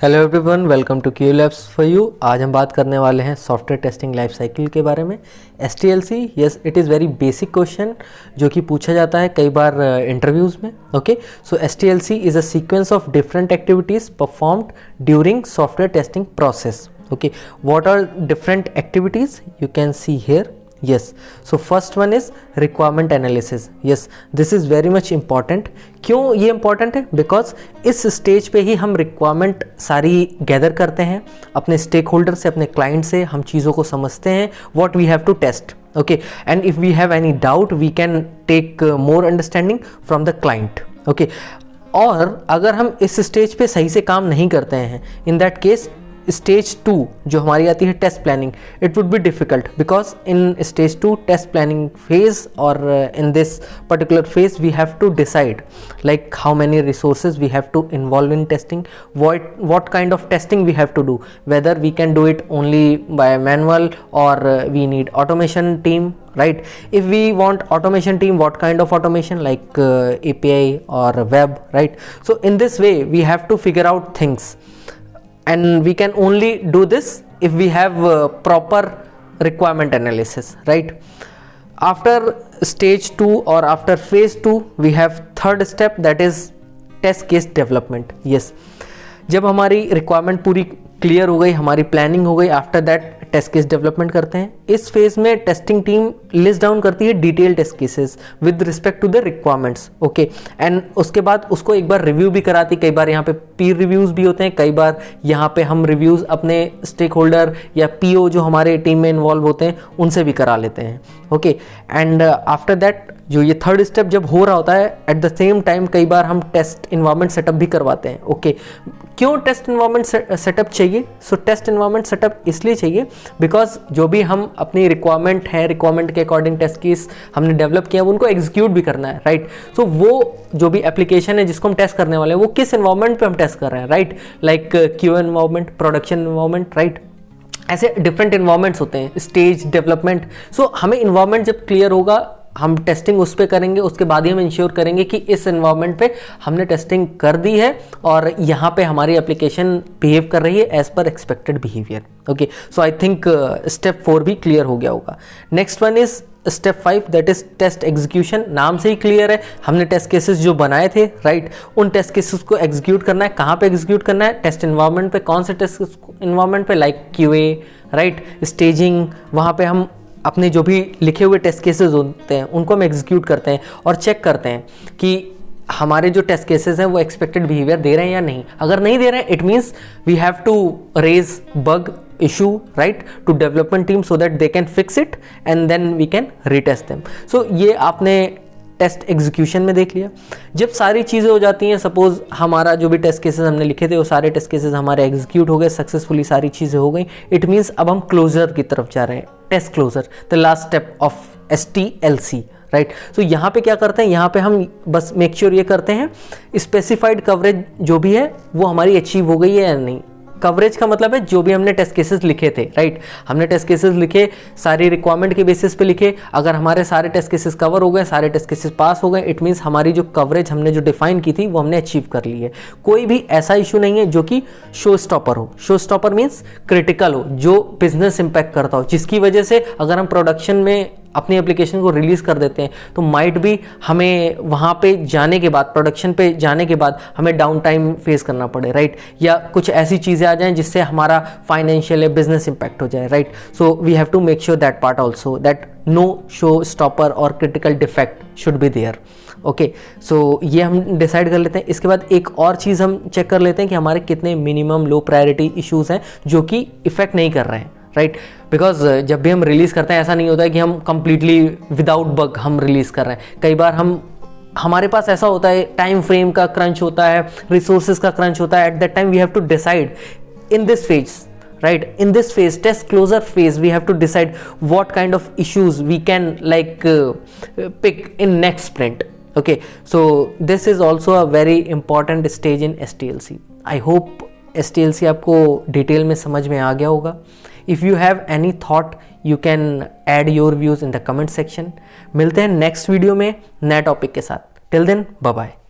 Hello everyone, welcome to Q labs for you. आज हम बात करने वाले हैं सॉफ्टवेयर टेस्टिंग लाइफ साइकिल के बारे में। STLC, yes, it is very basic question जो कि पूछा जाता है कई बार इंटरव्यूज़ में। Okay, so STLC is a sequence of different activities performed during software testing process. Okay, what are different activities you can see here? Yes, so first one is requirement analysis. Yes, this is very much important. क्यों ये important है? Because इस stage पे ही हम requirement सारी gather करते हैं अपने स्टेक होल्डर से, अपने क्लाइंट से हम चीज़ों को समझते हैं what we have to test. Okay, and if we have any doubt we can take more understanding from the client. Okay, और अगर हम इस स्टेज पे सही से काम नहीं करते हैं, in that case स्टेज 2 जो हमारी आती है test planning, it would be difficult because in stage 2 test planning phase और in this particular phase we have to decide like how many resources we have to involve in testing, what kind of testing we have to do, whether we can do it only by manual or we need automation team, right? If we want automation team, what kind of automation, like API or web, right? So in this way we have to figure out things, and we can only do this if we have proper requirement analysis, right? After stage 2 or after phase 2 we have third step, that is test case development. Yes, जब हमारी requirement पूरी clear हो गई, हमारी planning हो गई, after that test case development करते हैं। इस फेज में टेस्टिंग टीम लिस्ट डाउन करती है detail test cases with respect to the requirements. Okay, and उसके बाद उसको एक बार रिव्यू भी कराती, कई बार यहाँ पे पीर रिव्यूज़ भी होते हैं, कई बार यहाँ पे हम रिव्यूज़ अपने स्टेक होल्डर या PO जो हमारे टीम में इन्वॉल्व होते हैं उनसे भी करा लेते हैं। ओके, एंड आफ्टर दैट जो ये थर्ड स्टेप जब हो रहा होता है, एट द सेम टाइम कई बार हम टेस्ट इन्वायरमेंट सेटअप भी करवाते हैं। ओके, क्यों टेस्ट इन्वायरमेंट सेटअप चाहिए? सो टेस्ट इन्वायरमेंट सेटअप इसलिए चाहिए बिकॉज जो भी हम अपनी रिक्वायरमेंट है, रिक्वायरमेंट के अकॉर्डिंग टेस्ट केस हमने डेवलप किया उनको एग्जीक्यूट भी करना है, राइट? सो वो जो भी एप्लीकेशन है जिसको हम टेस्ट करने वाले हैं वो किस इन्वायरमेंट पे हम टेस्ट कर रहे हैं, right? Like QA environment, production environment, right? ऐसे डिफरेंट इन्वायरमेंट्स होते हैं, स्टेज डेवलपमेंट। सो हमें इन्वायरमेंट जब क्लियर होगा, हम टेस्टिंग उस पर करेंगे, उसके बाद ही हम इंश्योर करेंगे कि इस एनवायरनमेंट पे हमने टेस्टिंग कर दी है और यहाँ पे हमारी एप्लीकेशन बिहेव कर रही है as per expected behaviour. Okay, so I think step 4 भी क्लियर हो गया होगा। Next one is step 5, that is test execution. नाम से ही क्लियर है, हमने टेस्ट केसेस जो बनाए थे, राइट, उन टेस्ट केसेस को एग्जीक्यूट करना है। कहाँ पे एग्जीक्यूट करना है? टेस्ट एनवायरनमेंट पे। कौन से टेस्ट एनवायरनमेंट पे? Like QA, right, staging. वहाँ पे हम अपने जो भी लिखे हुए टेस्ट केसेस होते हैं उनको हम एग्जीक्यूट करते हैं और चेक करते हैं कि हमारे जो टेस्ट केसेस हैं वो एक्सपेक्टेड बिहेवियर दे रहे हैं या नहीं। अगर नहीं दे रहे हैं, it means we have to raise bug issue, right, to development team so that they can fix it and then we can retest them. So ये आपने टेस्ट एग्जीक्यूशन में देख लिया। जब सारी चीज़ें हो जाती हैं, सपोज हमारा जो भी टेस्ट केसेस हमने लिखे थे वो सारे टेस्ट केसेस हमारे एग्जीक्यूट हो गए, सक्सेसफुली सारी चीज़ें हो गई, इट मीन्स अब हम क्लोजर की तरफ जा रहे हैं, test closure, the last step of STLC, right? So यहाँ पे क्या करते हैं? यहाँ पे हम बस मेक श्योर ये करते हैं स्पेसिफाइड कवरेज जो भी है वो हमारी अचीव हो गई है या नहीं। कवरेज का मतलब है जो भी हमने टेस्ट केसेस लिखे थे, राइट? हमने टेस्ट केसेस लिखे, सारी रिक्वायरमेंट के बेसिस पे लिखे, अगर हमारे सारे टेस्ट केसेस कवर हो गए, सारे टेस्ट केसेस पास हो गए, इट मीन्स हमारी जो कवरेज हमने जो डिफाइन की थी वो हमने अचीव कर ली है। कोई भी ऐसा इशू नहीं है जो कि शो स्टॉपर हो। शो स्टॉपर मीन्स क्रिटिकल हो, जो बिजनेस इंपैक्ट करता हो, जिसकी वजह से अगर हम प्रोडक्शन में अपनी एप्लीकेशन को रिलीज़ कर देते हैं तो माइट भी हमें वहाँ पे जाने के बाद, प्रोडक्शन पे जाने के बाद हमें डाउन टाइम फेस करना पड़े, राइट? या कुछ ऐसी चीज़ें आ जाएं जिससे हमारा फाइनेंशियल या बिजनेस इंपैक्ट हो जाए, right? So we have to make sure that part also, that no show stopper और critical defect should be there. Okay, so ये हम डिसाइड कर लेते हैं। इसके बाद एक और चीज़ हम चेक कर लेते हैं कि हमारे कितने मिनिमम लो प्रायोरिटी इश्यूज़ हैं जो कि इफेक्ट नहीं कर रहे हैं, राइट? बिकॉज जब भी हम रिलीज़ करते हैं ऐसा नहीं होता है कि हम कंप्लीटली विदाउट बग हम रिलीज़ कर रहे हैं। कई बार हमारे पास ऐसा होता है, टाइम फ्रेम का क्रंच होता है, रिसोर्सेज का क्रंच होता है। At that time we have to decide in this phase, right, in this phase, test closure phase, we have to decide what kind of issues we can pick in next sprint. Okay, so this is also a very important stage in STLC. I hope STLC आपको detail में समझ में आ गया होगा। If you have any thought, you can add your views in the comment section. मिलते हैं next video में नए टॉपिक के साथ। Till then, bye bye.